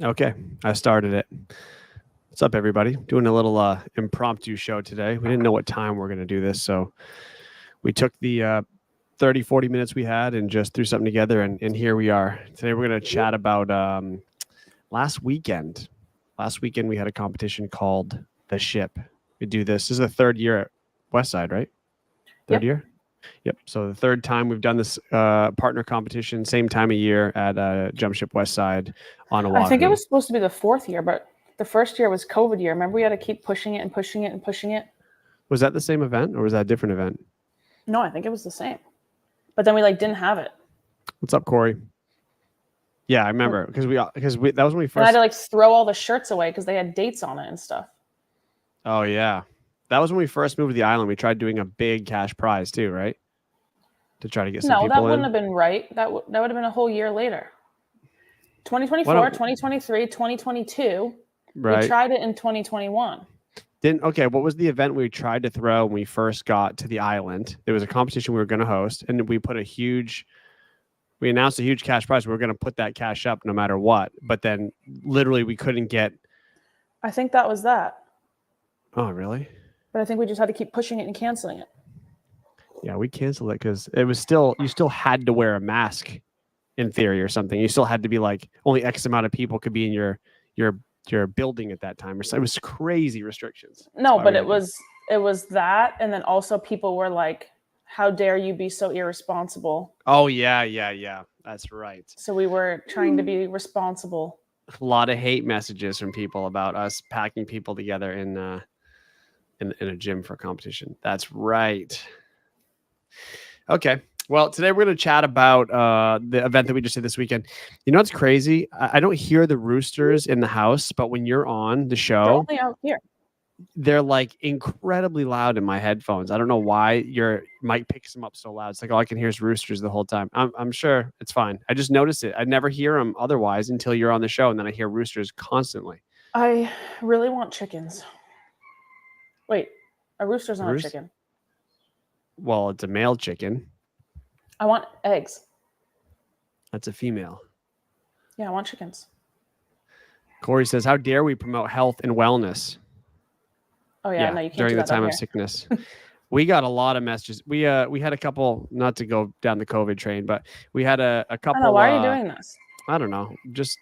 Okay, I started it. What's up, everybody? Doing a little impromptu show today. We didn't know what time we're going to do this, so we took the 30, 40 minutes we had and just threw something together, and here we are. Today we're going to chat about last weekend. Last weekend we had a competition called The Ship. We do this. This is the third year at Westside, right? Third year? Yep. So the third time we've done this partner competition, same time of year at Jump Ship Westside on Oahu. I think it was supposed to be the fourth year, but the first year was COVID year. Remember, we had to keep pushing it and pushing it and pushing it. Was that the same event, or was that a different event? No, I think it was the same. But then we didn't have it. What's up, Corey? Yeah, I remember because we that was when we first. And I had to throw all the shirts away because they had dates on it and stuff. Oh yeah, that was when we first moved to the island. We tried doing a big cash prize too, right? To try to get some people in. No, that wouldn't have been right. That would have been a whole year later. 2024, 2023, 2022. Right. We tried it in 2021. What was the event we tried to throw when we first got to the island? There was a competition we were going to host, and we announced a huge cash prize. We were going to put that cash up no matter what, but then literally we couldn't get. I think that was that. Oh, really? But I think we just had to keep pushing it and canceling it. Yeah, we canceled it because it was you still had to wear a mask in theory or something. You still had to be only X amount of people could be in your building at that time. It was crazy restrictions. No, but it was that. And then also people were like, how dare you be so irresponsible? Oh, yeah. That's right. So we were trying to be responsible. A lot of hate messages from people about us packing people together in a gym for a competition. That's right. Okay. Well, today we're going to chat about the event that we just did this weekend. You know what's crazy? I don't hear the roosters in the house, but when you're on the show, they're only out here. They're incredibly loud in my headphones. I don't know why your mic picks them up so loud. It's all I can hear is roosters the whole time. I'm sure it's fine. I just noticed it. I never hear them otherwise until you're on the show, and then I hear roosters constantly. I really want chickens. Wait, a rooster's not a chicken. Well, it's a male chicken. I want eggs. That's a female. Yeah, I want chickens. Corey says, how dare we promote health and wellness? Oh, yeah, no, you can't during do the time of sickness. We got a lot of messages. We had a couple, not to go down the COVID train, but we had a couple. I don't know, why are you doing this? I don't know. Just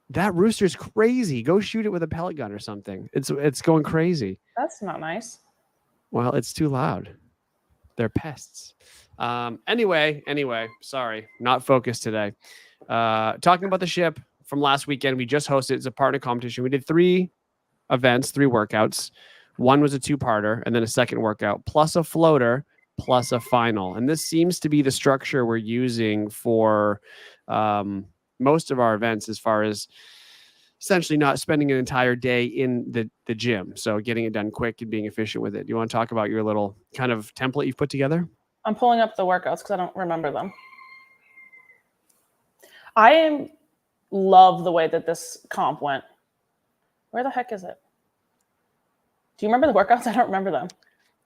that rooster's crazy. Go shoot it with a pellet gun or something. It's going crazy. That's not nice. Well, it's too loud. They're pests. Anyway, sorry, not focused today. Talking about the ship from last weekend, we just hosted. It's a partner competition. We did 3 events, 3 workouts. One was a 2-parter, and then a second workout, plus a floater, plus a final. And this seems to be the structure we're using for most of our events, as far as essentially not spending an entire day in the gym. So getting it done quick and being efficient with it. Do you want to talk about your little kind of template you've put together? I'm pulling up the workouts because I don't remember them. I love the way that this comp went. Where the heck is it? Do you remember the workouts? I don't remember them.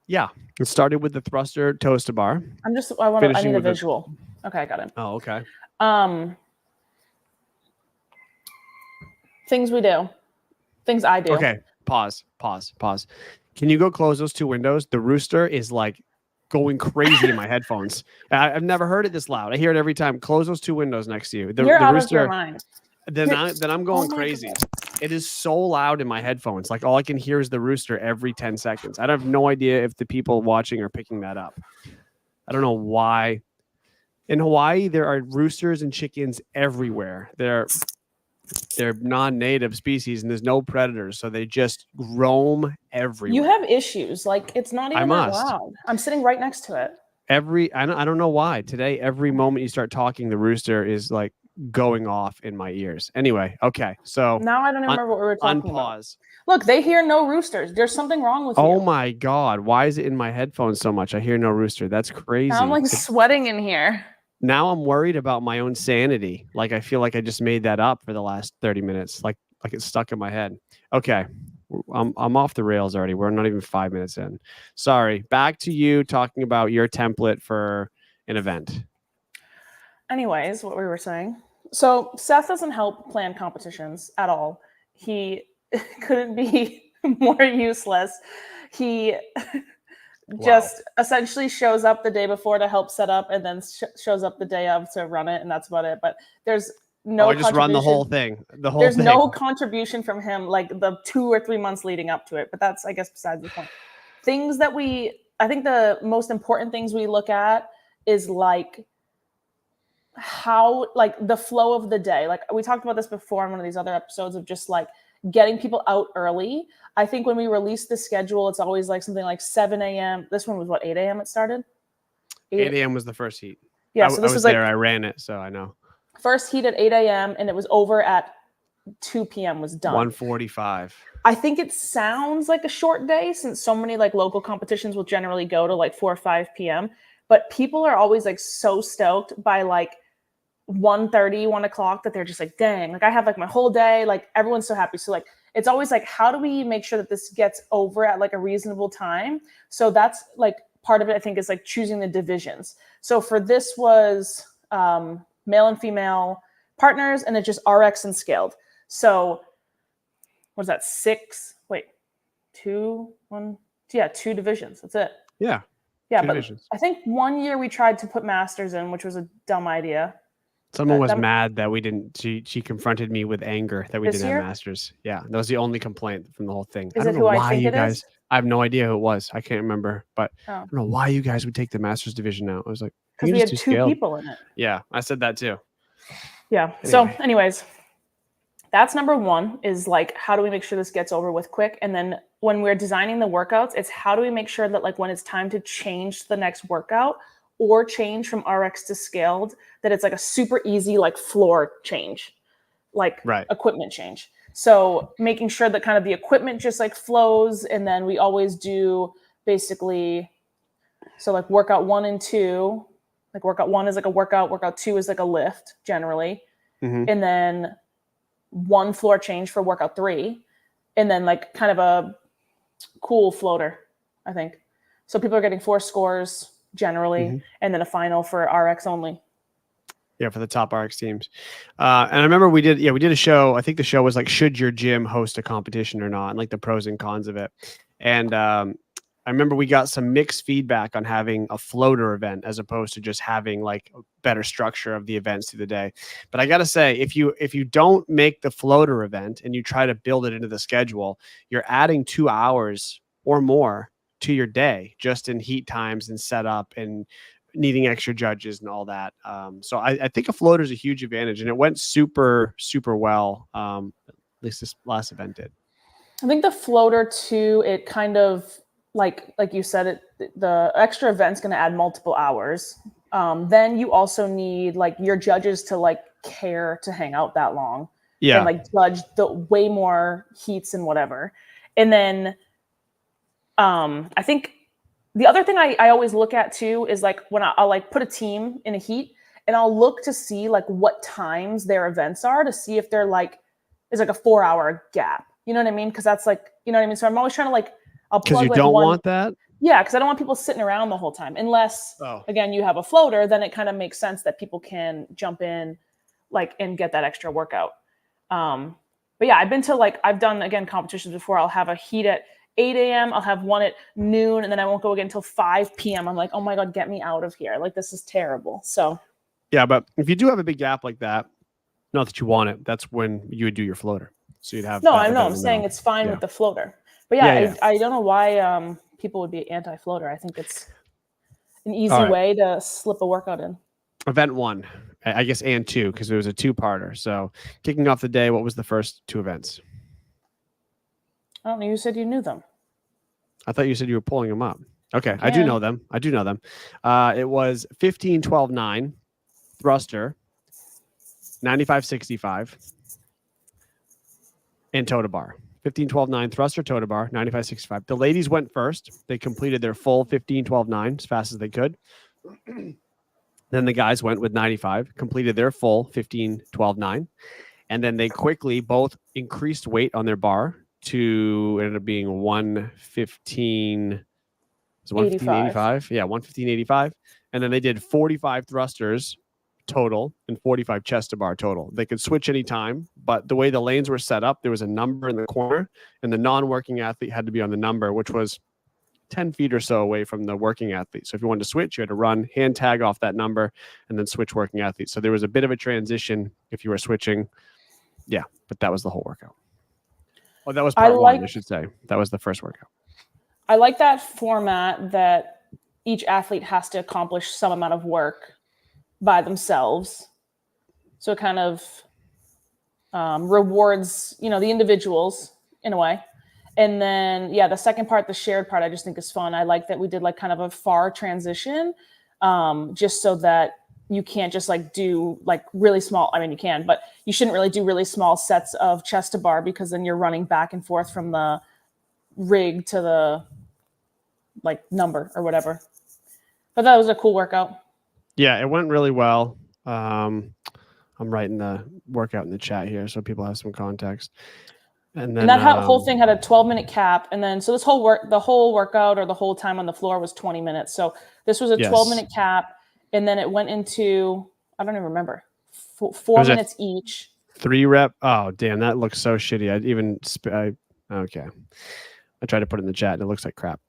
Yeah. It started with the thruster toes to bar. I need a visual. Okay, I got it. Oh, okay. Things we do. Things I do. Okay. Pause. Can you go close those 2 windows? The rooster is going crazy in my headphones. I've never heard it this loud. I hear it every time. Close those 2 windows next to you. You're out of your mind. Then I'm going crazy. God. It is so loud in my headphones. All I can hear is the rooster every 10 seconds. I have no idea if the people watching are picking that up. I don't know why. In Hawaii, there are roosters and chickens everywhere. They're non-native species, and there's no predators, so they just roam everywhere. You have issues. It's not even that loud. I'm sitting right next to it. I don't know why. Today, every moment you start talking, the rooster is going off in my ears. Anyway, okay. So now I don't even remember what we were talking about. Unpause. Look, they hear no roosters. There's something wrong with you. Oh my God. Why is it in my headphones so much? I hear no rooster. That's crazy. Now I'm sweating in here. Now I'm worried about my own sanity. I feel like I just made that up for the last 30 minutes. Like it's stuck in my head. Okay. I'm off the rails already. We're not even 5 minutes in. Sorry. Back to you talking about your template for an event. Anyways, what we were saying. So Seth doesn't help plan competitions at all. He couldn't be more useless. He just essentially shows up the day before to help set up, and then shows up the day of to run it, and that's about it. But there's no I just run the whole thing. There's no contribution from him like the 2 or 3 months leading up to it. But that's, I guess, besides the point. Things that I think the most important things we look at is like how, like the flow of the day. Like we talked about this before in one of these other episodes of just like getting people out early. I think when we release the schedule, it's always like something like 7 a.m. This one was what, 8 a.m. it started? 8 a.m. was the first heat. Yeah, so this was there. I ran it, so I know. First heat at 8 a.m. and it was over at 2 p.m. was done. 1:45. I think it sounds like a short day since so many like local competitions will generally go to like 4 or 5 p.m. But people are always like so stoked by like 1:30, 1 o'clock that they're just like, dang, like I have like my whole day, like everyone's so happy. So like, it's always like, how do we make sure that this gets over at like a reasonable time? So that's like part of it, I think, is like choosing the divisions. So for this was male and female partners, and it's just RX and scaled. So what is that? 2 divisions. That's it. Yeah. Yeah, but divisions. I think one year we tried to put masters in, which was a dumb idea. Someone was mad that we didn't. She confronted me with anger that we didn't have masters. Yeah, that was the only complaint from the whole thing. Is it who I think it is? I have no idea who it was. I can't remember, but I don't know why you guys would take the masters division out. I was like, because we had 2 people in it. Yeah, I said that too. Yeah. Anyway. So, anyways, that's number 1 is like, how do we make sure this gets over with quick? And then when we're designing the workouts, it's how do we make sure that like when it's time to change the next workout or change from RX to scaled, that it's like a super easy like floor change, like equipment change. So making sure that kind of the equipment just like flows. And then we always do basically, so like workout 1 and 2, like workout 1 is like a workout 2 is like a lift generally. Mm-hmm. And then 1 floor change for workout 3. And then like kind of a cool floater, I think. So people are getting 4 scores generally, and then a final for RX only. Yeah, for the top RX teams. And I remember we did a show. I think the show was like, should your gym host a competition or not? And like the pros and cons of it. And I remember we got some mixed feedback on having a floater event as opposed to just having like a better structure of the events through the day. But I got to say, if you don't make the floater event and you try to build it into the schedule, you're adding 2 hours or more to your day just in heat times and setup and needing extra judges and all that. So I think a floater is a huge advantage, and it went super, super well. At least this last event did. I think the floater too, it kind of like you said, the extra event's going to add multiple hours. Then you also need like your judges to like care to hang out that long. Yeah. And like judge the way more heats and whatever. And then I think the other thing I always look at too is like when I'll like put a team in a heat, and I'll look to see like what times their events are to see if they're like, there's like a 4-hour gap. You know what I mean? Because that's like, you know what I mean? So I'm always trying to like, I'll plug because you like don't want that? Yeah, because I don't want people sitting around the whole time. Unless, again, you have a floater, then it kind of makes sense that people can jump in like and get that extra workout. But yeah, I've done, again, competitions before. I'll have a heat at 8 a.m. I'll have one at noon, and then I won't go again until 5 p.m. I'm like, oh my God, get me out of here. Like, this is terrible. So yeah, but if you do have a big gap like that, not that you want it, that's when you would do your floater. So you'd have I'm saying it's fine with the floater. But yeah. I don't know why people would be anti-floater. I think it's an easy way to slip a workout in. Event 1, I guess, and 2, because it was a 2-parter. So kicking off the day, what was the first 2 events? I don't know. You said you knew them. I thought you said you were pulling them up. Okay, I do know them. It was 15-12-9 thruster, 95-65, and toe to bar. 15-12-9 thruster, toe to bar, 95-65. The ladies went first. They completed their full 15-12-9 as fast as they could. Then the guys went with 95, completed their full 15-12-9. And then they quickly both increased weight on their bar to ended up being 115. Was it 115.85? Yeah, 115.85. And then they did 45 thrusters total and 45 chest to bar total. They could switch any time, but the way the lanes were set up, there was a number in the corner, and the non-working athlete had to be on the number, which was 10 feet or so away from the working athlete. So if you wanted to switch, you had to run, hand tag off that number, and then switch working athlete. So there was a bit of a transition if you were switching. Yeah, but that was the whole workout. Oh, that was part one, I should say. That was the first workout. I like that format that each athlete has to accomplish some amount of work by themselves. So it kind of rewards, the individuals in a way. And then, the second part, the shared part, I just think is fun. I like that we did like kind of a far transition, just so that you can't just like do like really small. I mean, you can, but you shouldn't really do really small sets of chest to bar, because then you're running back and forth from the rig to the like number or whatever. But that was a cool workout. Yeah, it went really well. I'm writing the workout in the chat here so people have some context. And then that whole thing had a 12-minute cap. And then, so the whole workout or the whole time on the floor was 20 minutes. So this was a 12-minute cap. And then it went into, I don't even remember, 4 minutes each. 3 rep. Oh, damn. That looks so shitty. Okay. I tried to put it in the chat and it looks like crap.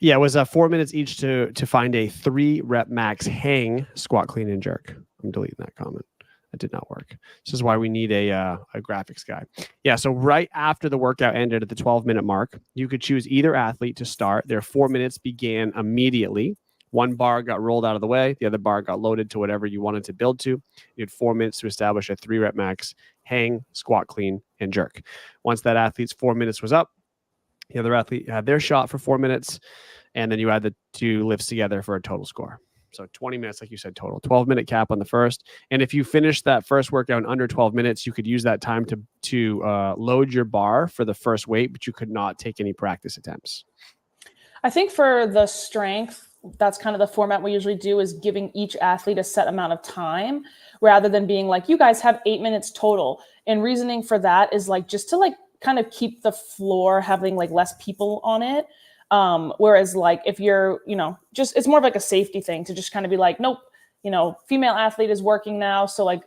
It was 4 minutes each to find a 3 rep max hang, squat, clean, and jerk. I'm deleting that comment. That did not work. This is why we need a graphics guy. Yeah, so right after the workout ended at the 12-minute mark, you could choose either athlete to start. Their 4 minutes began immediately. One bar got rolled out of the way. The other bar got loaded to whatever you wanted to build to. You had 4 minutes to establish a 3 rep max, hang, squat, clean, and jerk. Once that athlete's 4 minutes was up, the other athlete had their shot for 4 minutes, and then you had the 2 lifts together for a total score. So 20 minutes, like you said, total. 12-minute cap on the first. And if you finished that first workout in under 12 minutes, you could use that time to load your bar for the first weight, but you could not take any practice attempts. I think for the strength, that's kind of the format we usually do, is giving each athlete a set amount of time rather than being like, you guys have 8 minutes total. And reasoning for that is like just to like kind of keep the floor having like less people on it. Whereas like if you're, just it's more of like a safety thing to just kind of be like, nope, female athlete is working now. So like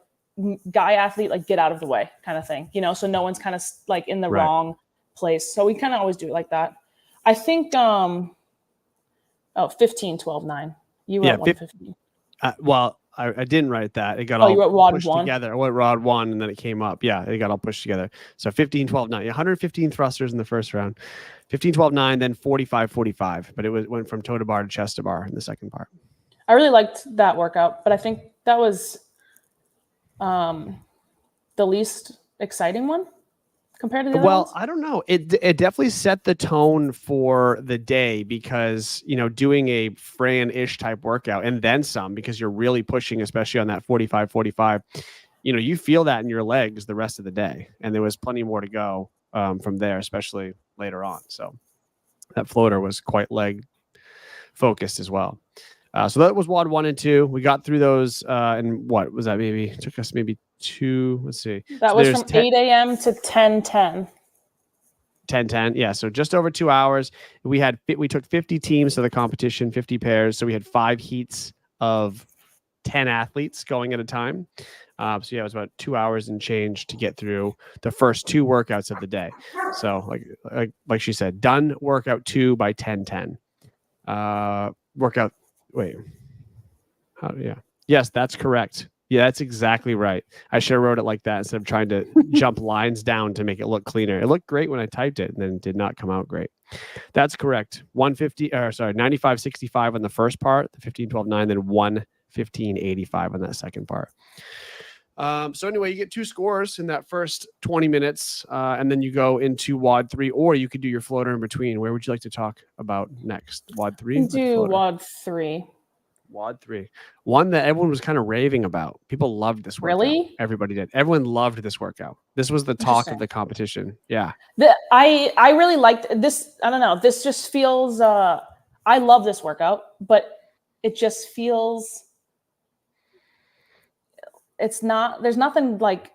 guy athlete, like get out of the way kind of thing, so no one's kind of like in the wrong place. So we kind of always do it like that. I think, 15, 12, 9. You wrote 115. Well, I didn't write that. It got you wrote all pushed WOD 1? Together. I went rod 1 and then it came up. Yeah, it got all pushed together. So 15, 12, 9. 115 thrusters in the first round. 15, 12, 9, then 45, 45. But it went from toe to bar to chest to bar in the second part. I really liked that workout, but I think that was the least exciting one compared to the other ones? I don't know. It definitely set the tone for the day because, doing a Fran-ish type workout and then some, because you're really pushing, especially on that 45, 45, you feel that in your legs the rest of the day. And there was plenty more to go from there, especially later on. So that floater was quite leg focused as well. So that was WOD 1 and 2. We got through those. And what was that? It took us maybe 2. Let's see. That was from 8 a.m. to 10:10. 10:10. Yeah. So just over 2 hours. We took 50 teams to the competition, 50 pairs. So we had 5 heats of 10 athletes going at a time. So it was about 2 hours and change to get through the first 2 workouts of the day. So like she said, done workout 2 by 10:10. Workout. Wait. Yeah. Yes, that's correct. Yeah, that's exactly right. I should have wrote it like that instead of trying to jump lines down to make it look cleaner. It looked great when I typed it and then did not come out great. That's correct. 95.65 on the first part, the 15.12.9, then 1:15.85 on that second part. So anyway, you get 2 scores in that first 20 minutes, and then you go into WOD 3, or you could do your floater in between. Where would you like to talk about next? WOD 3? Do WOD 3. WOD 3. One that everyone was kind of raving about. People loved this workout. Really? Everybody did. Everyone loved this workout. This was the talk of the competition. Yeah. I really liked this. I don't know. This just feels, I love this workout, but it just feels, there's nothing like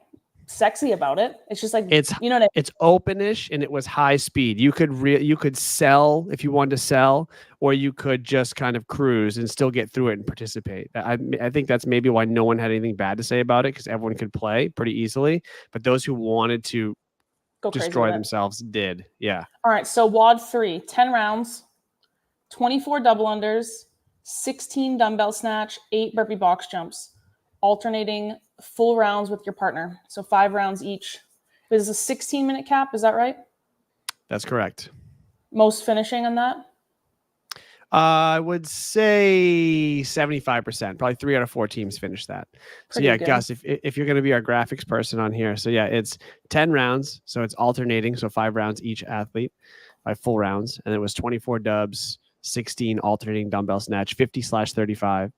sexy about it. It's just like, It's you know what I mean? it's openish and it was high speed. You could sell if you wanted to sell, or you could just kind of cruise and still get through it and participate. I think that's maybe why no one had anything bad to say about it, because everyone could play pretty easily. But those who wanted to Go crazy destroy with it. themselves did. Yeah. All right. So WOD 3, 10 rounds, 24 double unders, 16 dumbbell snatch, 8 burpee box jumps, alternating full rounds with your partner. So 5 rounds each. It is a 16-minute cap. Is that right? That's correct. Most finishing on that? I would say 75%. Probably 3 out of 4 teams finished that. Pretty so yeah, good. Gus, if you're going to be our graphics person on here, so yeah, it's 10 rounds. So it's alternating. So 5 rounds each athlete, 5 full rounds, and it was 24 dubs, 16 alternating dumbbell snatch, 50/35.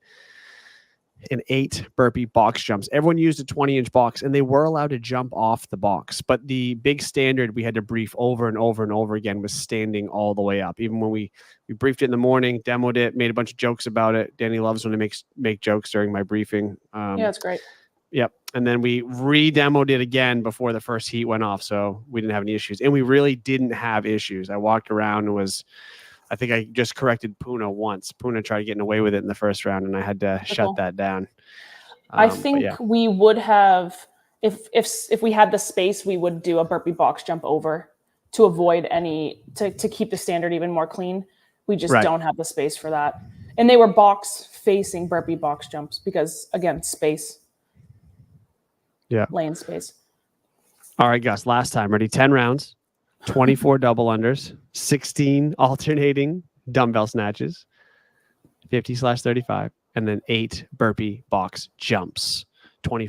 And 8 burpee box jumps. Everyone used a 20-inch box, and they were allowed to jump off the box. But the big standard we had to brief over and over and over again was standing all the way up. Even when we briefed it in the morning, demoed it, made a bunch of jokes about it. Danny loves when I make jokes during my briefing. Yeah, that's great. Yep. And then we re-demoed it again before the first heat went off, so we didn't have any issues. And we really didn't have issues. I walked around and I think I just corrected Puna once. Puna tried getting away with it in the first round, and I had to shut that down. I think we would have, if we had the space, we would do a burpee box jump over to avoid to keep the standard even more clean. We just don't have the space for that. And they were box facing burpee box jumps because, again, space. Yeah. Lane space. All right, Gus, last time. Ready? 10 rounds. 24 double unders, 16 alternating dumbbell snatches, 50/35, and then 8 burpee box jumps, 20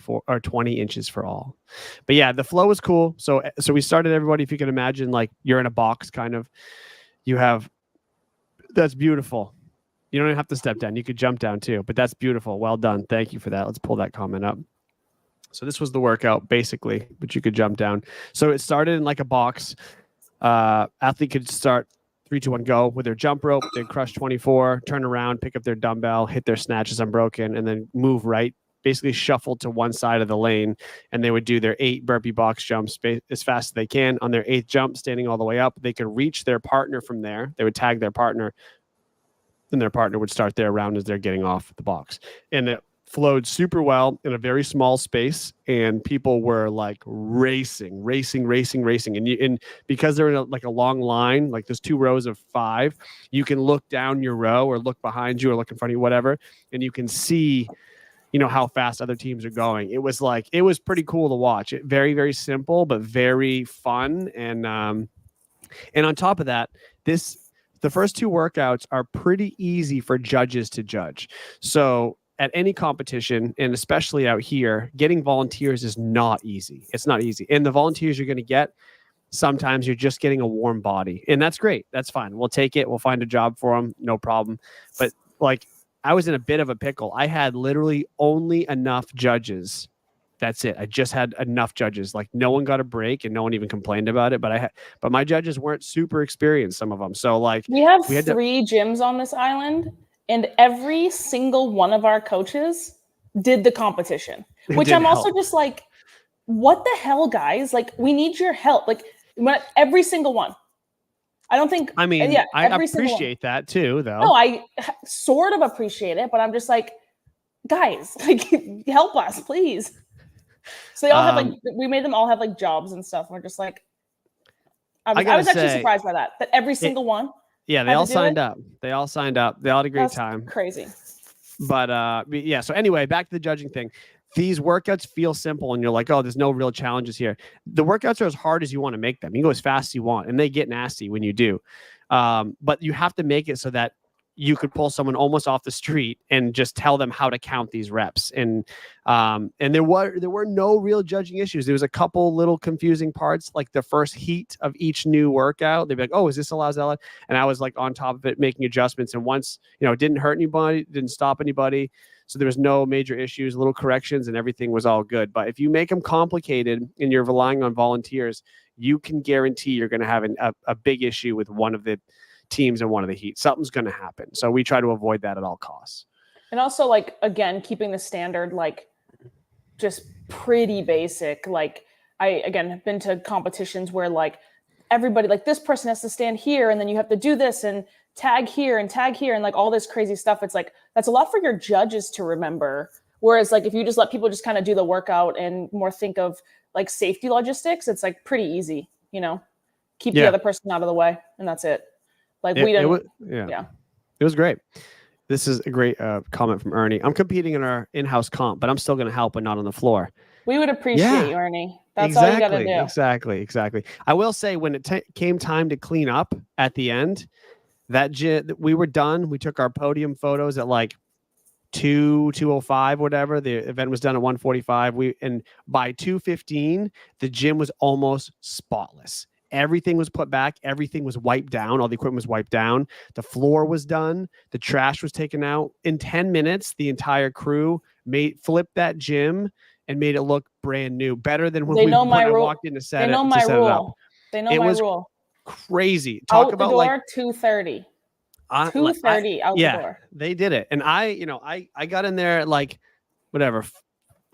inches for all. But yeah, the flow was cool. So we started everybody, if you can imagine, like you're in a box kind of. That's beautiful. You don't even have to step down. You could jump down too, but that's beautiful. Well done. Thank you for that. Let's pull that comment up. So this was the workout basically, but you could jump down. So it started in like a box. Athlete could start 3, 2, 1, go with their jump rope. They'd crush 24, turn around, pick up their dumbbell, hit their snatches unbroken, and then move right, basically shuffle to one side of the lane. And they would do their 8 burpee box jumps as fast as they can. On their 8th jump, standing all the way up, they could reach their partner from there. They would tag their partner, and their partner would start their round as they're getting off the box. And it flowed super well in a very small space, and people were like racing. And because they're in a long line, like there's 2 rows of 5, you can look down your row or look behind you or look in front of you, whatever, and you can see, how fast other teams are going. It was pretty cool to watch. Very, very simple, but very fun. And on top of that, the first 2 workouts are pretty easy for judges to judge. So at any competition, and especially out here, getting volunteers is not easy. It's not easy. And the volunteers you're going to get, sometimes you're just getting a warm body. And that's great. That's fine. We'll take it. We'll find a job for them. No problem. But I was in a bit of a pickle. I had literally only enough judges. That's it. I just had enough judges. Like no one got a break and no one even complained about it. But my judges weren't super experienced, some of them. So we had 3 gyms on this island, and every single one of our coaches did the competition, which I'm also just like, what the hell, guys? Like, we need your help. Like, every single one. I don't think. I mean, yeah, I appreciate that too, though. No, I sort of appreciate it, but I'm just like, guys, like, help us, please. So they all have we made them all have like jobs and stuff. We're just like, I was actually surprised by that every single one. Yeah, they all signed up. They all signed up. They all had a great time. Crazy. But yeah. So anyway, back to the judging thing. These workouts feel simple, and you're like, oh, there's no real challenges here. The workouts are as hard as you want to make them. You can go as fast as you want, and they get nasty when you do. But you have to make it so that you could pull someone almost off the street and just tell them how to count these reps. And there were no real judging issues. There was a couple little confusing parts, like the first heat of each new workout. They'd be like, oh, is this allowed? And I was like on top of it, making adjustments. And once, it didn't hurt anybody, didn't stop anybody. So there was no major issues, little corrections, and everything was all good. But if you make them complicated and you're relying on volunteers, you can guarantee you're going to have a big issue with one of the teams in one of the heats. Something's going to happen. So we try to avoid that at all costs. And also, again, keeping the standard, just pretty basic. again have been to competitions where like everybody, like this person has to stand here and then you have to do this and tag here and like all this crazy stuff. It's like, that's a lot for your judges to remember. Whereas like if you just let people just kind of do the workout and more think of like safety logistics, it's like pretty easy, you know, keep the other person out of the way and that's it. Like we don't. It was great. This is a great comment from Ernie. I'm competing in our in-house comp, but I'm still going to help, but not on the floor. We would appreciate you, Ernie. That's all you got to do. Exactly. I will say when it came time to clean up at the end, that we were done. We took our podium photos at like 2:05, whatever. The event was done at 1:45. And by 2:15, the gym was almost spotless. Everything was put back. Everything was wiped down. All the equipment was wiped down. The floor was done. The trash was taken out. In 10 minutes, the entire crew flipped that gym and made it look brand new. Better than when I walked in to set it up. They know my rule. Crazy. Talk about the door, like 2:30. 2:30 out the door. They did it. And I got in there at like whatever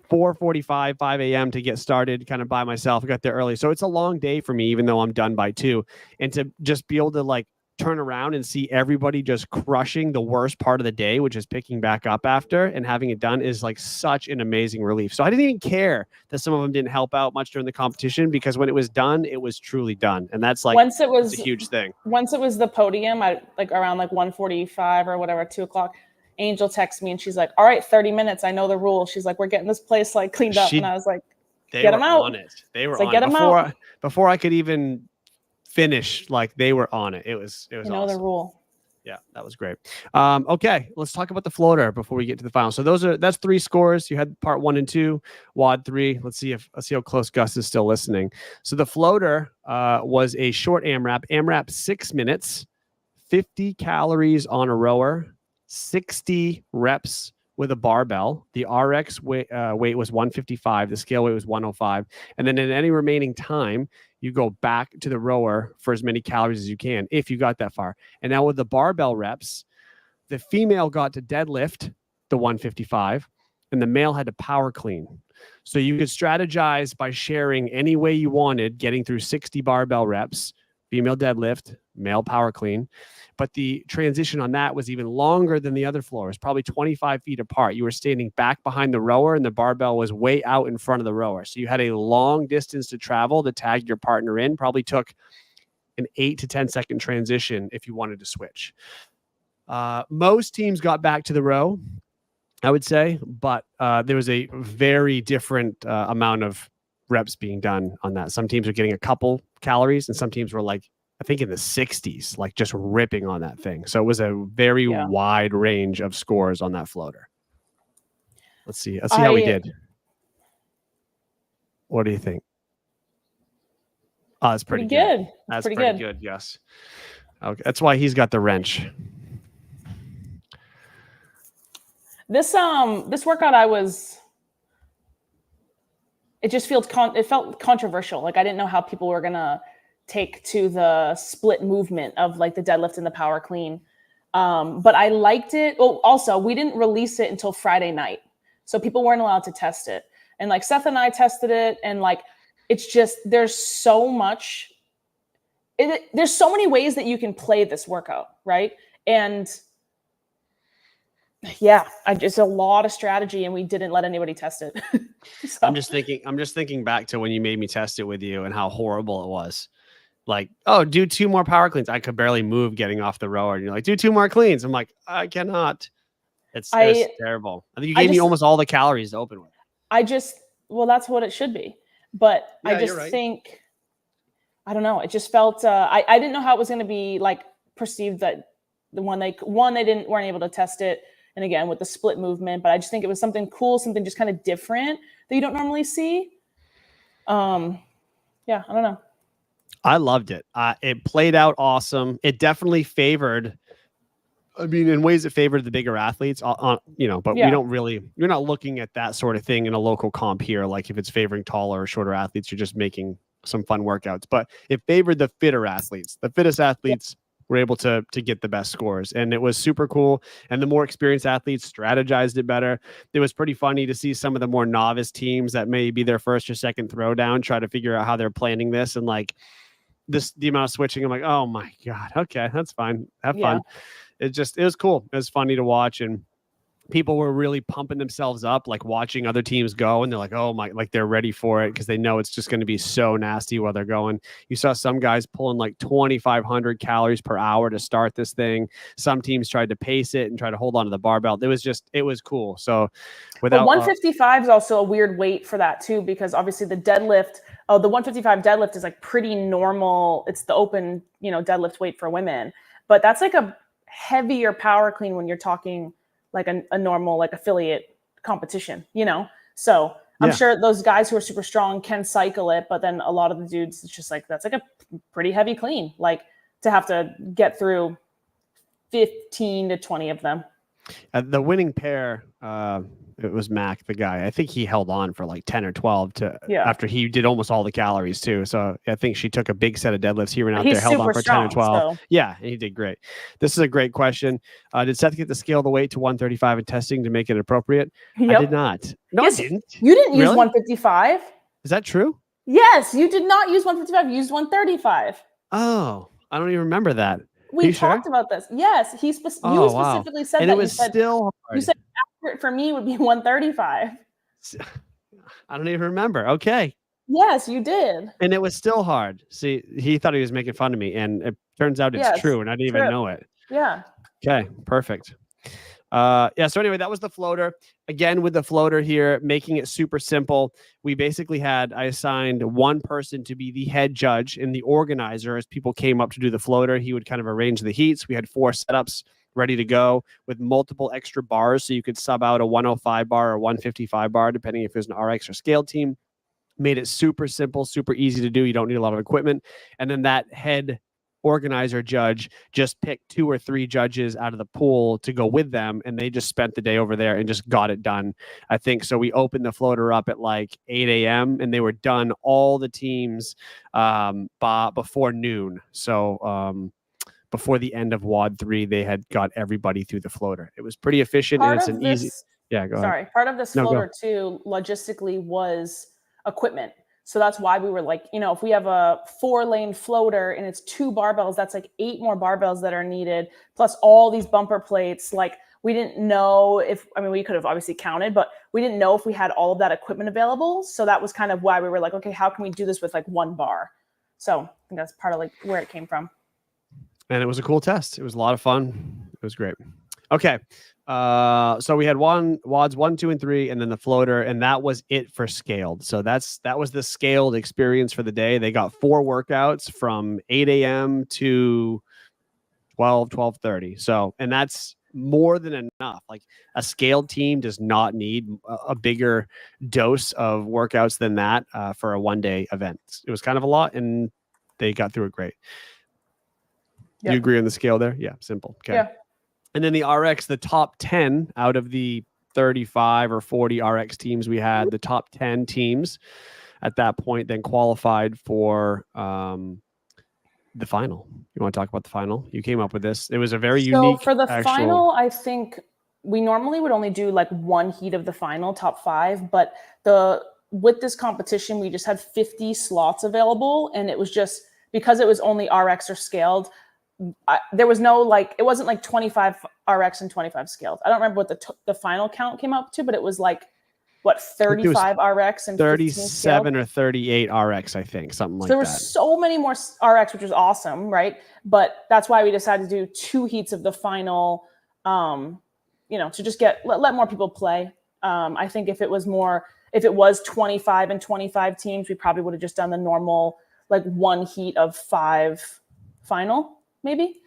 4:45, 5 a.m. to get started kind of by myself. I got there early. So it's a long day for me, even though I'm done by 2. And to just be able to like turn around and see everybody just crushing the worst part of the day, which is picking back up after and having it done is like such an amazing relief. So I didn't even care that some of them didn't help out much during the competition because when it was done, it was truly done. And that's like once it was a huge thing. Once it was the podium, I like around like 1:45 or whatever, 2:00. Angel texts me and she's like, all right, 30 minutes. I know the rule. She's like, we're getting this place like cleaned up. And I was like, get them out. They were like, on get them out. Before I could even finish, like they were on it. It was awesome. The rule. Yeah, that was great. Okay, let's talk about the floater before we get to the final. So that's 3 scores. You had part 1 and 2, WOD 3. Let's see how close Gus is still listening. So the floater was a short AMRAP 6 minutes, 50 calories on a rower, 60 reps with a barbell. The RX weight was 155. The scale weight was 105. And then in any remaining time, you go back to the rower for as many calories as you can, if you got that far. And now with the barbell reps, the female got to deadlift the 155 and the male had to power clean. So you could strategize by sharing any way you wanted, getting through 60 barbell reps, female deadlift, male power clean. But the transition on that was even longer than the other floors, probably 25 feet apart. You were standing back behind the rower and the barbell was way out in front of the rower. So you had a long distance to travel to tag your partner in. Probably took an 8 to 10 second transition if you wanted to switch. Most teams got back to the row, I would say, but there was a very different amount of reps being done on that. Some teams are getting a couple calories and some teams were like, I think in the 60s, like just ripping on that thing. So it was a very wide range of scores on that floater. Let's see how we did. What do you think? Oh, it's pretty good. That's pretty good. Yes. Okay. That's why he's got the wrench. This workout it felt controversial. Like I didn't know how people were going to take to the split movement of like the deadlift and the power clean. But I liked it. Oh, also we didn't release it until Friday night. So people weren't allowed to test it. And like Seth and I tested it and like, it's just, there's so many ways that you can play this workout. Right. And yeah, it's a lot of strategy and we didn't let anybody test it. So. I'm just thinking back to when you made me test it with you and how horrible it was. Like, oh, do 2 more power cleans. I could barely move getting off the rower. And you're like, do 2 more cleans. I'm like, I cannot. It's terrible. I think you gave me almost all the calories to open with. Well, that's what it should be. But yeah, I just think, I don't know. It just felt, I didn't know how it was going to be like perceived that they weren't able to test it. And again, with the split movement, but I just think it was something cool, something just kind of different that you don't normally see. Yeah, I don't know. I loved it. It played out awesome. It definitely favored, in ways it favored the bigger athletes, but we don't really, you're not looking at that sort of thing in a local comp here. Like if it's favoring taller or shorter athletes, you're just making some fun workouts, but it favored the fitter athletes. The fittest athletes were able to get the best scores. And it was super cool. And the more experienced athletes strategized it better. It was pretty funny to see some of the more novice teams that may be their first or second throwdown try to figure out how they're planning this. And like the amount of switching, I'm like, oh my God, okay, that's fine. Have fun. It was cool. It was funny to watch. And people were really pumping themselves up, like watching other teams go, and they're like, oh my, like they're ready for it because they know it's just going to be so nasty while they're going. You saw some guys pulling like 2,500 calories per hour to start this thing. Some teams tried to pace it and try to hold on to the barbell. It was cool. So without 155 is also a weird weight for that too, because obviously the 155 deadlift is like pretty normal. It's the open, deadlift weight for women, but that's like a heavier power clean when you're talking like a normal, like affiliate competition, So I'm sure those guys who are super strong can cycle it, but then a lot of the dudes, it's just like, that's like a pretty heavy clean, like to have to get through 15 to 20 of them. The winning pair, it was Mac, the guy. I think he held on for like 10 or 12 after he did almost all the calories too. So I think she took a big set of deadlifts. He went out there, held on for 10 or 12. So. Yeah, and he did great. This is a great question. Did Seth get to scale the weight to 135 in testing to make it appropriate? Yep. I did not. No, yes, I didn't. You didn't use 155. Is that true? Yes, you did not use 155. You used 135. Oh, I don't even remember that. We talked about this. Yes, you specifically said and that. It was still hard. You said accurate for me would be 135. I don't even remember. Okay. Yes, you did. And it was still hard. See, he thought he was making fun of me, and it turns out it's true, and I didn't even know it. Yeah. Okay, perfect. So anyway, that was the floater. Again, with the floater here, making it super simple. We basically I assigned one person to be the head judge and the organizer as people came up to do the floater. He would kind of arrange the heats. We had 4 setups ready to go with multiple extra bars. So you could sub out a 105 bar or 155 bar, depending if it was an RX or scale team. Made it super simple, super easy to do. You don't need a lot of equipment. And then that head organizer judge just picked 2 or 3 judges out of the pool to go with them, and they just spent the day over there and just got it done. I think so. We opened the floater up at like 8 a.m. and they were done, all the teams, before noon. So before the end of WOD 3, they had got everybody through the floater. It was pretty efficient. Part and it's easy. Yeah, go ahead. Sorry, part of this floater too, logistically, was equipment. So that's why we were like, if we have a 4-lane floater and it's 2 barbells, that's like 8 more barbells that are needed, plus all these bumper plates. Like we didn't know we could have obviously counted, but we didn't know if we had all of that equipment available. So that was kind of why we were like, okay, how can we do this with like 1 bar? So I think that's part of like where it came from. And it was a cool test. It was a lot of fun. It was great. Okay. So we had WODs 1, 2, and 3, and then the floater, and that was it for scaled. So that was the scaled experience for the day. They got 4 workouts from 8 a.m. to 12:30. So, and that's more than enough. Like a scaled team does not need a bigger dose of workouts than that for a 1-day event. It was kind of a lot, and they got through it great. Yep. You agree on the scale there? Yeah, simple. Okay. Yeah. And then the RX, the top 10 out of the 35 or 40 RX teams we had, the top 10 teams at that point then qualified for the final. You want to talk about the final? You came up with this. It was a very unique. So for the final, I think we normally would only do like 1 heat of the final, top 5. But with this competition, we just had 50 slots available. And it was just because it was only RX or scaled. There was no it wasn't like 25 RX and 25 scaled. I don't remember what the final count came up to, but it was like 35 RX and 37 or 38 RX, I think, something like that. So there were so many more RX, which was awesome, right? But that's why we decided to do 2 heats of the final, to just let more people play. I think if it was 25 and 25 teams, we probably would have just done the normal 1 heat of 5 final. Maybe.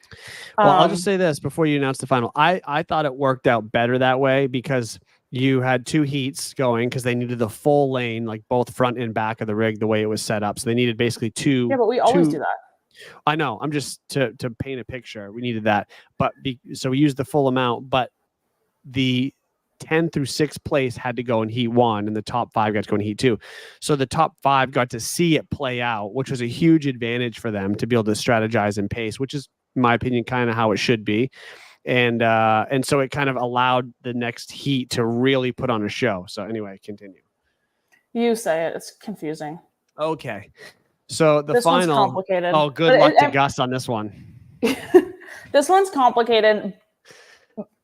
Well, I'll just say this before you announce the final. I thought it worked out better that way because you had 2 heats going because they needed the full lane, like both front and back of the rig, the way it was set up. So they needed basically 2. Yeah, but we always do that. I know. I'm just to paint a picture. We needed that, but so we used the full amount. But the 10 through 6th place had to go in heat 1, and the top 5 got to go in heat 2. So the top 5 got to see it play out, which was a huge advantage for them to be able to strategize and pace, which is in my opinion, kind of how it should be. And so it kind of allowed the next heat to really put on a show. So anyway, continue. You say it. It's confusing. Okay. So the this final. one's complicated. Oh, good luck to Gus on this one. This one's complicated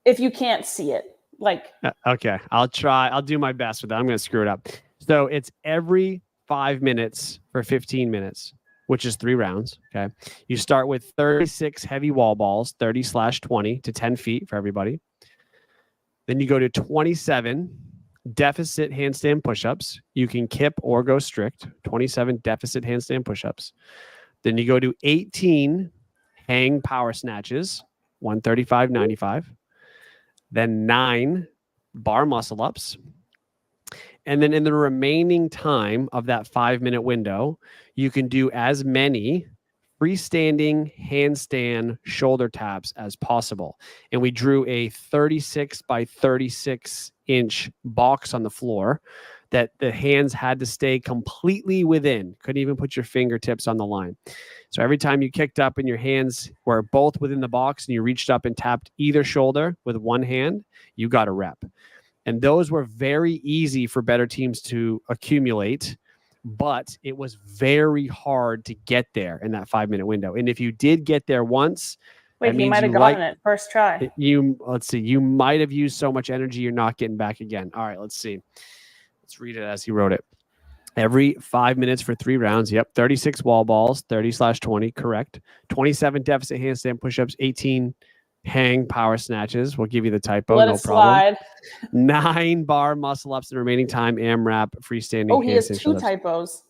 if you can't see it. Like, okay, I'll try. I'll do my best with that. I'm going to screw it up. So it's every 5 minutes for 15 minutes, which is 3 rounds. Okay. You start with 36 heavy wall balls, 30/20 to 10 feet for everybody. Then you go to 27 deficit handstand push-ups. You can kip or go strict. 27 deficit handstand push-ups. Then you go to 18 hang power snatches, 135/95. Then 9 bar muscle ups. And then in the remaining time of that 5-minute window, you can do as many freestanding handstand shoulder taps as possible. And we drew a 36 by 36 inch box on the floor that the hands had to stay completely within. Couldn't even put your fingertips on the line. So every time you kicked up and your hands were both within the box and you reached up and tapped either shoulder with one hand, you got a rep. And those were very easy for better teams to accumulate, but it was very hard to get there in that 5-minute window. And if you did get there once, wait, he might have gotten it first try. Let's see, you might have used so much energy you're not getting back again. All right, let's see. Let's read it as he wrote it. Every 5 minutes for 3 rounds. Yep. 36 wall balls, 30/20. Correct. 27 deficit handstand push-ups, 18 hang power snatches. We'll give you the typo. Let no it problem. slide. 9 bar muscle ups in the remaining time. AMRAP, freestanding. Oh, he has 2 typos.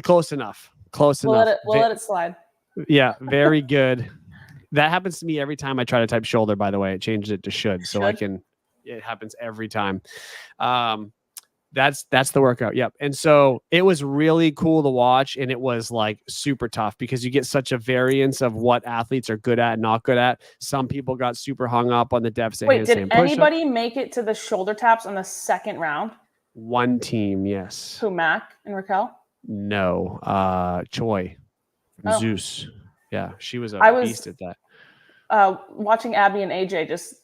Close enough. Close enough. We'll let it slide. Yeah. Very good. That happens to me every time I try to type shoulder, by the way. It changed it to should. So it happens every time. That's the workout. Yep. And so it was really cool to watch, and it was like super tough because you get such a variance of what athletes are good at and not good at. Some people got super hung up on the deficit. Wait, did anybody make it to the shoulder taps on the second round? One team, yes. Who, Mac and Raquel? No, Choi from Zeus. Yeah, she was beast at that. Watching Abby and AJ just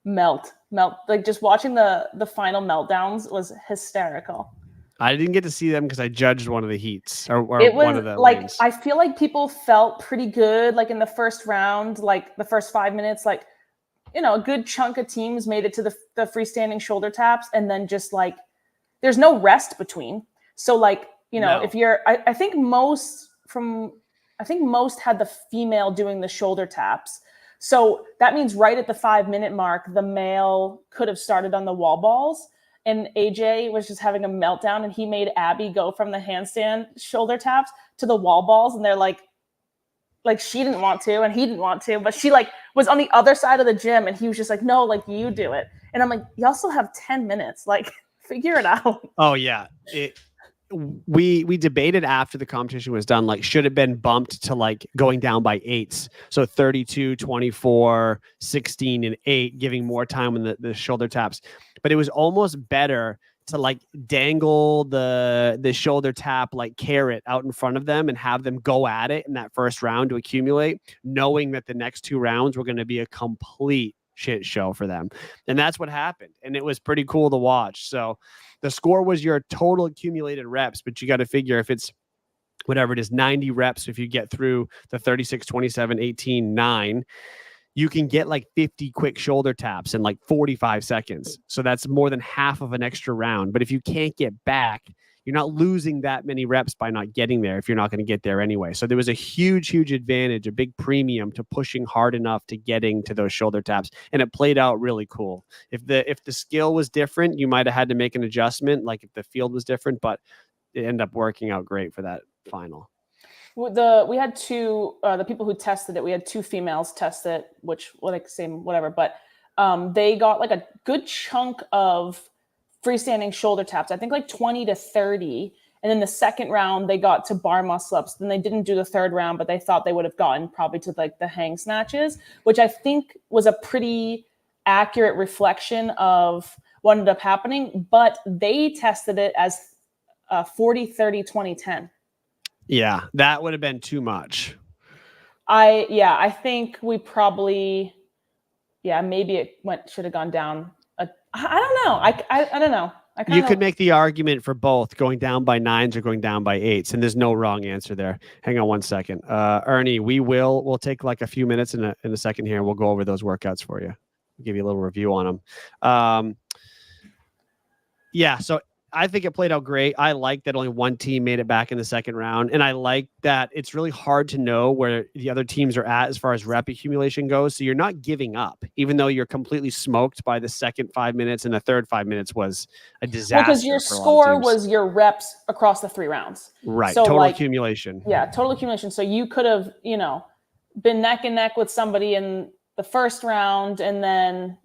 melt, like just watching the final meltdowns was hysterical. I didn't get to see them because I judged one of the heats or it was one of the like lanes. I feel like people felt pretty good like in the first round, like the first 5 minutes, like, you know, a good chunk of teams made it to the freestanding shoulder taps, and then just like there's no rest between. So like, you know, if you're I think most had the female doing the shoulder taps. So that means right at the 5-minute mark, the male could have started on the wall balls, and AJ was just having a meltdown, and he made Abby go from the handstand shoulder taps to the wall balls. And they're like she didn't want to, and he didn't want to, but she like was on the other side of the gym, and he was just like, no, like you do it. And I'm like, you also have 10 minutes, like figure it out. Oh yeah. We debated after the competition was done, like, should have been bumped to like going down by 8s. So 32, 24, 16, and 8, giving more time on the shoulder taps. But it was almost better to like dangle the shoulder tap like carrot out in front of them and have them go at it in that first round to accumulate, knowing that the next 2 rounds were going to be a complete shit show for them. And that's what happened. And it was pretty cool to watch. So the score was your total accumulated reps, but you got to figure if it's whatever it is, 90 reps, if you get through the 36, 27, 18, 9, you can get like 50 quick shoulder taps in like 45 seconds. So that's more than half of an extra round. But if you can't get back, you're not losing that many reps by not getting there if you're not going to get there anyway. So there was a huge, huge advantage, a big premium to pushing hard enough to getting to those shoulder taps. And it played out really cool. If the skill was different, you might have had to make an adjustment, like if the field was different, but it ended up working out great for that final. We had 2, the people who tested it, we had 2 females test it, which like same, whatever, but they got like a good chunk of freestanding shoulder taps, I think like 20 to 30. And then the second round, they got to bar muscle ups. Then they didn't do the third round, but they thought they would have gotten probably to like the hang snatches, which I think was a pretty accurate reflection of what ended up happening. But they tested it as 40, 30, 20, 10. Yeah, that would have been too much. I think we probably, maybe it should have gone down. I don't know. I don't know. You could make the argument for both going down by 9s or going down by 8s, and there's no wrong answer there. Hang on one second. Ernie, we'll take like a few minutes in a second here, and we'll go over those workouts for you. We'll give you a little review on them. So I think it played out great. I like that only one team made it back in the second round. And I like that it's really hard to know where the other teams are at as far as rep accumulation goes. So you're not giving up, even though you're completely smoked by the second 5 minutes, and the third 5 minutes was a disaster. Well, because your score was your reps across the 3 rounds. Right. So total accumulation. Yeah, total accumulation. So you could have, been neck and neck with somebody in the first round, and then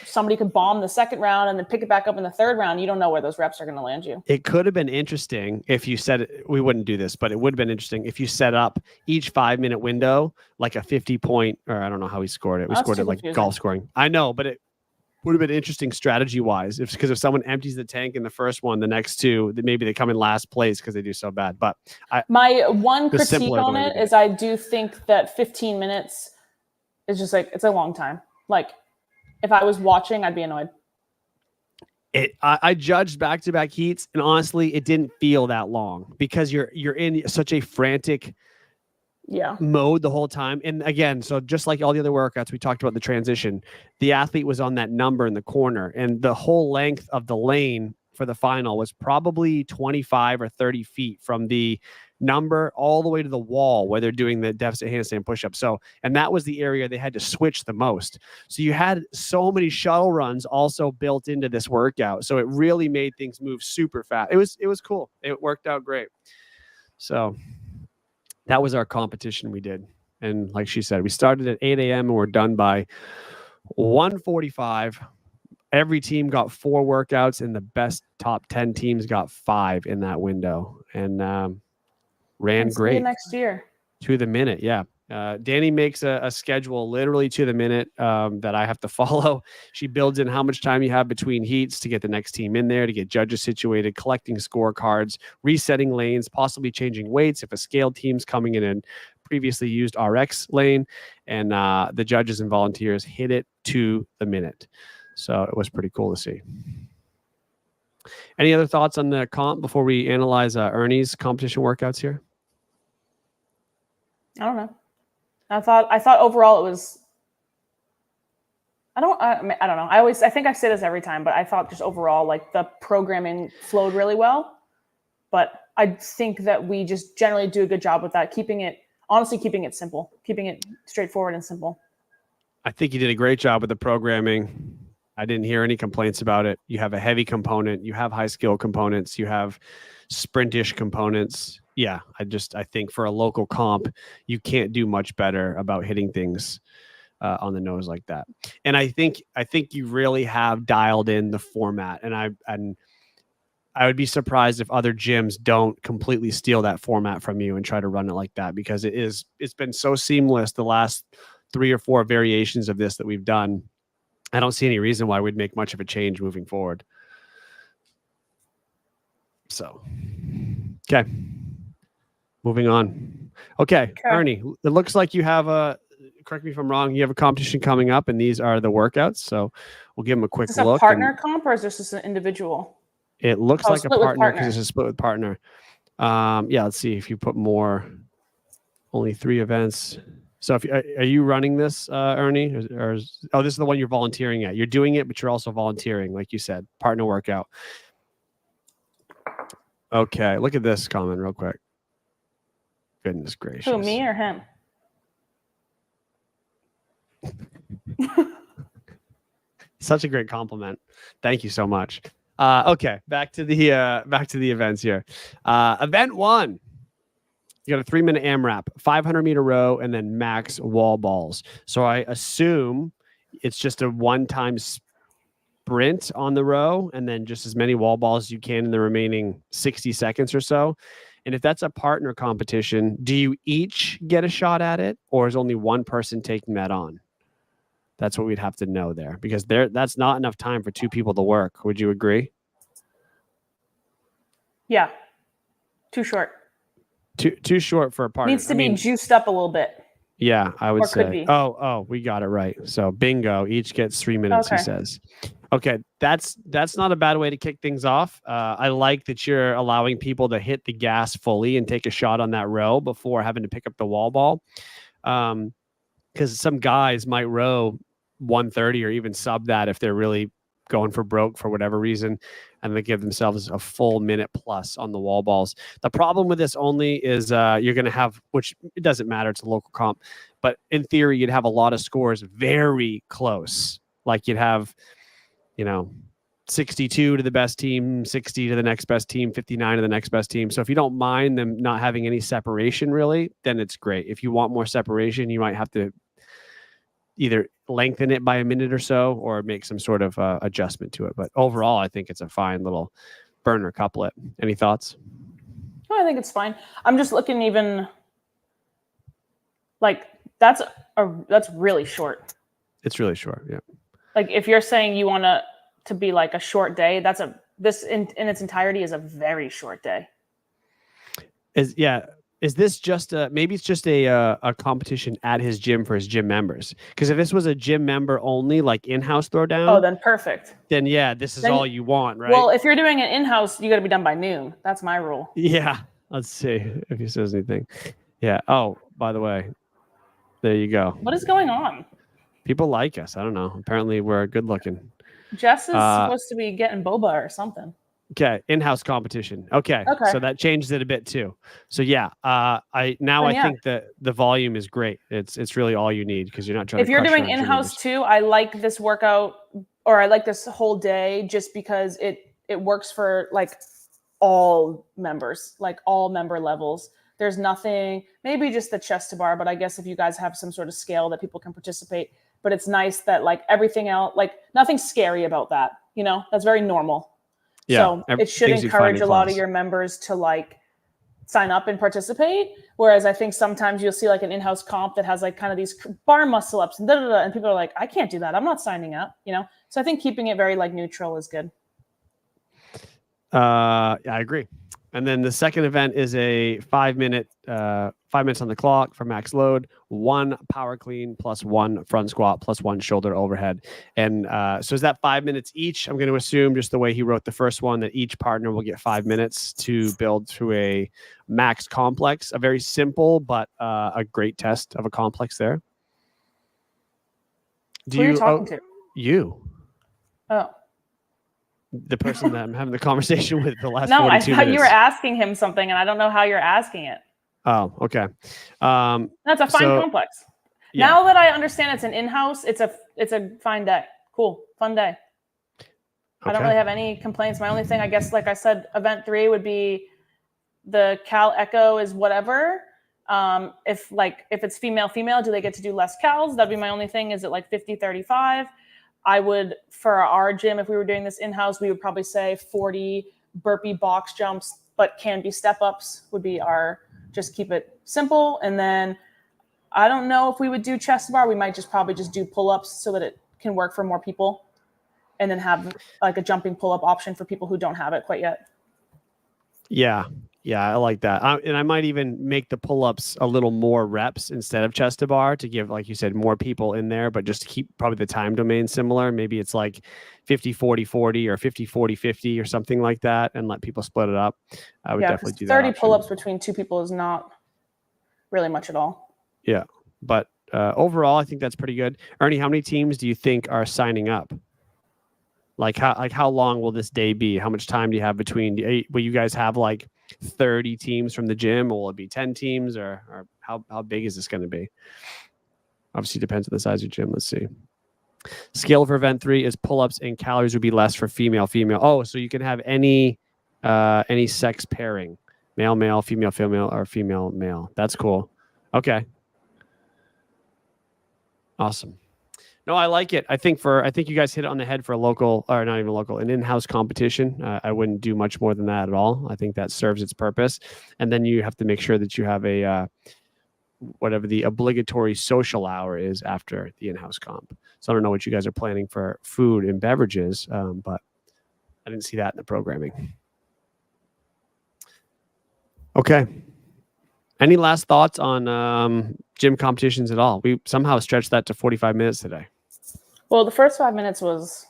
somebody could bomb the second round and then pick it back up in the third round. You don't know where those reps are going to land you. It could have been interesting if you said we wouldn't do this, but it would have been interesting if you set up each 5 minute window like a 50 point, or I don't know how we scored it. We scored it like golf scoring. I know, but it would have been interesting strategy wise, because if someone empties the tank in the first one, the next two, maybe they come in last place because they do so bad. But my one critique on it is I do think that 15 minutes is just like, it's a long time. Like, if I was watching, I'd be annoyed. I judged back-to-back heats, and honestly, it didn't feel that long because you're in such a frantic mode the whole time. And again, so just like all the other workouts, we talked about the transition. The athlete was on that number in the corner, and the whole length of the lane for the final was probably 25 or 30 feet from the number all the way to the wall where they're doing the deficit handstand push-up. So, and that was the area they had to switch the most. So you had so many shuttle runs also built into this workout. So it really made things move super fast. It was cool. It worked out great. So that was our competition we did. And like she said, we started at 8 a.m. and we're done by 1:45. Every team got 4 workouts, and the best top 10 teams got 5 in that window. And ran great next year to the minute. Yeah. Danny makes a schedule literally to the minute that I have to follow. She builds in how much time you have between heats to get the next team in there, to get judges situated, collecting scorecards, resetting lanes, possibly changing weights if a scaled team's coming in and previously used RX lane, and the judges and volunteers hit it to the minute. So it was pretty cool to see. Any other thoughts on the comp before we analyze Ernie's competition workouts here? I don't know. I thought overall it was. I don't know. I think I say this every time, but I thought just overall like the programming flowed really well. But I think that we just generally do a good job with that, keeping it simple, keeping it straightforward and simple. I think you did a great job with the programming. I didn't hear any complaints about it. You have a heavy component. You have high skill components. You have sprintish components. Yeah, I think for a local comp, you can't do much better about hitting things on the nose like that. And I think you really have dialed in the format. And I would be surprised if other gyms don't completely steal that format from you and try to run it like that, because it's been so seamless the last 3 or 4 variations of this that we've done. I don't see any reason why we'd make much of a change moving forward. So, okay. Moving on. Okay, Ernie, it looks like you have correct me if I'm wrong, you have a competition coming up, and these are the workouts. So we'll give them a quick look. Is this a partner comp, or is this just an individual? It looks like a partner because it's a split with partner. Let's see if you put more. Only 3 events. So are you running this, Ernie? Or this is the one you're volunteering at. You're doing it, but you're also volunteering, like you said, partner workout. Okay, look at this comment real quick. Goodness gracious. Who, me or him? Such a great compliment. Thank you so much. Okay, back to the events here. Event 1. You got a 3-minute AMRAP, 500-meter row, and then max wall balls. So I assume it's just a one-time sprint on the row, and then just as many wall balls as you can in the remaining 60 seconds or so. And if that's a partner competition, do you each get a shot at it, or is only one person taking that on? That's what we'd have to know there, because that's not enough time for 2 people to work. Would you agree? Yeah. Too short. Too short for a partner. Needs to be juiced up a little bit. Yeah, I would Or could say. be. Oh, we got it right. So bingo, each gets 3 minutes, he Okay. says. Okay, that's not a bad way to kick things off. I like that you're allowing people to hit the gas fully and take a shot on that row before having to pick up the wall ball. Because some guys might row 130 or even sub that if they're really going for broke for whatever reason, and they give themselves a full minute plus on the wall balls. The problem with this only is you're going to have, which it doesn't matter, it's a local comp, but in theory, you'd have a lot of scores very close. Like you'd have, 62 to the best team, 60 to the next best team, 59 to the next best team. So if you don't mind them not having any separation really, then it's great. If you want more separation, you might have to either lengthen it by a minute or so or make some sort of adjustment to it. But overall, I think it's a fine little burner couplet. Any thoughts? Oh, I think it's fine. I'm just looking even like that's really short. It's really short. Yeah. Like if you're saying you want to be like a short day, this in its entirety is a very short day. Is this just maybe it's just a competition at his gym for his gym members? Because if this was a gym member only, like in-house throwdown, oh, then perfect. Then yeah, this is all you want, right? Well, if you're doing an in-house, you got to be done by noon. That's my rule. Yeah. Let's see if he says anything. Yeah. Oh, by the way, there you go. What is going on? People like us. I don't know. Apparently, we're good looking. Jess is supposed to be getting boba or something. Okay, in-house competition. Okay, so that changes it a bit too. So yeah, I think that the volume is great. It's really all you need because you're not trying. If you're doing in-house too, I like this workout, or I like this whole day just because it works for like all members, like all member levels. There's nothing, maybe just the chest to bar, but I guess if you guys have some sort of scale that people can participate, but it's nice that like everything else, like nothing scary about that. That's very normal. Yeah, so it should encourage a lot of your members to like sign up and participate. Whereas I think sometimes you'll see like an in-house comp that has like kind of these bar muscle ups and and people are like, I can't do that. I'm not signing up, So I think keeping it very like neutral is good. Yeah, I agree. And then the second event is a 5 minute, 5 minutes on the clock for max load, 1 power clean plus 1 front squat plus 1 shoulder overhead. And so is that 5 minutes each? I'm going to assume just the way he wrote the first one that each partner will get 5 minutes to build through a max complex, a very simple, but a great test of a complex there. Who are you talking to? You. Oh. The person that I'm having the conversation with the last 42 minutes. No, I thought you were asking him something, and I don't know how you're asking it. Oh, okay. That's a fine complex. Yeah. Now that I understand it's an in-house, it's a fine day. Cool, fun day. Okay. I don't really have any complaints. My only thing, I guess, like I said, event 3 would be the Cal Echo is whatever. If it's female, do they get to do less cals? That'd be my only thing. Is it like 50-35? I would, for our gym, if we were doing this in-house, we would probably say 40 burpee box jumps, but can be step-ups would be just keep it simple. And then I don't know if we would do chest bar. We might probably just do pull-ups so that it can work for more people. And then have like a jumping pull-up option for people who don't have it quite yet. Yeah. Yeah, I like that. And I might even make the pull-ups a little more reps instead of chest to bar to give, like you said, more people in there, but just to keep probably the time domain similar. Maybe it's like 50-40-40 or 50-40-50 or something like that, and let people split it up. I would definitely do that. 30 pull-ups between 2 people is not really much at all. Yeah, but overall, I think that's pretty good. Ernie, how many teams do you think are signing up? Like how long will this day be? How much time do you have between? Will you guys have like 30 teams from the gym, or will it be 10 teams, or how big is this going to be? Obviously depends on the size of your gym. Let's see. Scale for event 3 is pull-ups and calories would be less for female. Oh, so you can have any sex pairing, male, female, or female, male. That's cool. Okay. Awesome. No, I like it. I think you guys hit it on the head for a local, or not even local, an in-house competition. I wouldn't do much more than that at all. I think that serves its purpose. And then you have to make sure that you have a whatever the obligatory social hour is after the in-house comp. So I don't know what you guys are planning for food and beverages, but I didn't see that in the programming. Okay. Any last thoughts on gym competitions at all? We somehow stretched that to 45 minutes today. Well, the first 5 minutes was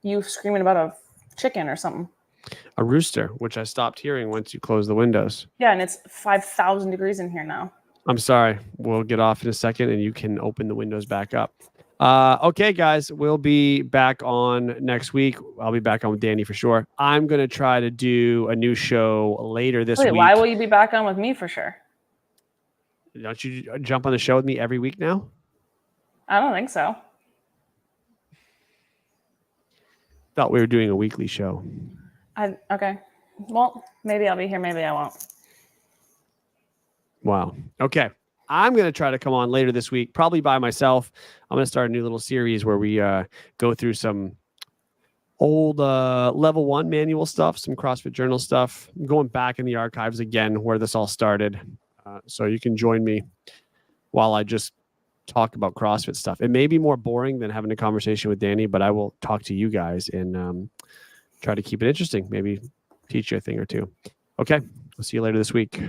you screaming about a chicken or something. A rooster, which I stopped hearing once you closed the windows. Yeah, and it's 5,000 degrees in here now. I'm sorry. We'll get off in a second and you can open the windows back up. Okay, guys, we'll be back on next week. I'll be back on with Danny for sure. I'm going to try to do a new show later this week. Why will you be back on with me for sure? Don't you jump on the show with me every week now? I don't think so. Thought we were doing a weekly show. Okay. Well, maybe I'll be here. Maybe I won't. Wow. Okay. I'm going to try to come on later this week, probably by myself. I'm going to start a new little series where we go through some old level 1 manual stuff, some CrossFit Journal stuff. I'm going back in the archives again where this all started. So you can join me while I just talk about CrossFit stuff. It may be more boring than having a conversation with Danny, but I will talk to you guys and try to keep it interesting. Maybe teach you a thing or two. Okay. We'll see you later this week.